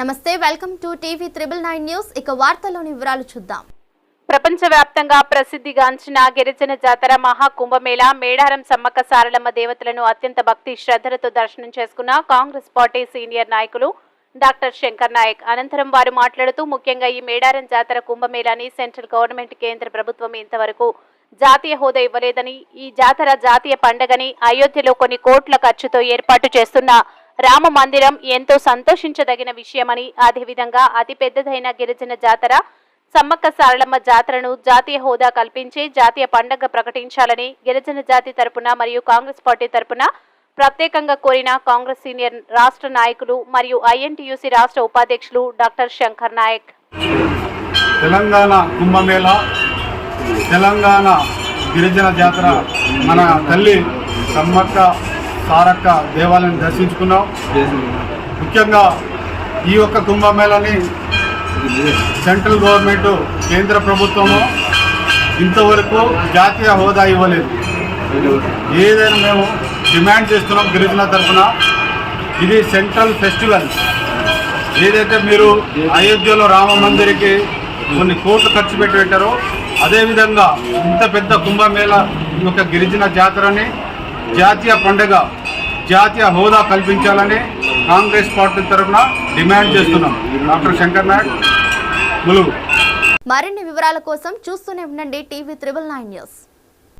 నమస్తే, welcome to TV 999 news. ఇక వార్తల్లోని వివరాలు చూద్దాం. ప్రపంచవ్యాప్తంగా ప్రసిద్ధిగాంచిన గిరిజన జాతర మహాకుంభమేళ మేడారం సమ్మక్క సారలమ్మ దేవతలను అత్యంత భక్తి శ్రద్ధలతో దర్శనం చేసుకున్న కాంగ్రెస్ పార్టీ సీనియర్ నాయకులు డాక్టర్ శంకర్ నాయక్. అనంతరం వారు మాట్లాడుతూ ముఖ్యంగా ఈ మేడారం జాతర కుంభమేళాని సెంట్రల్ గవర్నమెంట్ కేంద్ర ప్రభుత్వం ఇంతవరకు జాతీయ హోదా ఇవ్వలేదని, ఈ జాతర జాతీయ పండగని, అయోధ్యలో కొన్ని కోట్ల ఖర్చుతో ఏర్పాటు చేస్తున్న రామ మందిరం ఎంతో సంతోషించదగిన విషయమని, అదేవిధంగా అతిపెద్దదైన గిరిజన జాతర సమ్మక్క సారలమ్మ జాతరను జాతీయ హోదా కల్పించి జాతీయ పండగ ప్రకటించాలని గిరిజన జాతి తరపున మరియు కాంగ్రెస్ పార్టీ తరపున ప్రత్యేకంగా కోరిన కాంగ్రెస్ సీనియర్ రాష్ట్ర నాయకులు మరియు ఐఎన్టీయూసీ రాష్ట్ర ఉపాధ్యక్షులు డాక్టర్ శంకర్ నాయక్. తెలంగాణ కుంభమేళ, తెలంగాణ గిరిజన జాతర, మన తల్లి సమ్మక్క సారక్క దేవాలయాన్ని దర్శించుకున్నాం. ముఖ్యంగా ఈ యొక్క కుంభమేళని సెంట్రల్ గవర్నమెంట్ కేంద్ర ప్రభుత్వము ఇంతవరకు జాతీయ హోదా ఇవ్వలేదు. ఏదైనా మేము డిమాండ్ చేస్తున్నాం గిరిజన తరఫున. ఇది సెంట్రల్ ఫెస్టివల్. ఏదైతే మీరు అయోధ్యలో రామ మందిరికి కొన్ని కోట్లు ఖర్చు పెట్టి పెట్టారో, అదేవిధంగా ఇంత పెద్ద కుంభమేళ యొక్క గిరిజన జాతరని జాతీయ పండుగ, జాతీయ హోదా కల్పించాలని కాంగ్రెస్ పార్టీ తరఫున డిమాండ్ చేస్తున్నాం. డాక్టర్ శంకర్ నాయక్, ములుగు. మరిన్ని వివరాల కోసం చూస్తూనే ఉండండి టీవీ 999 న్యూస్.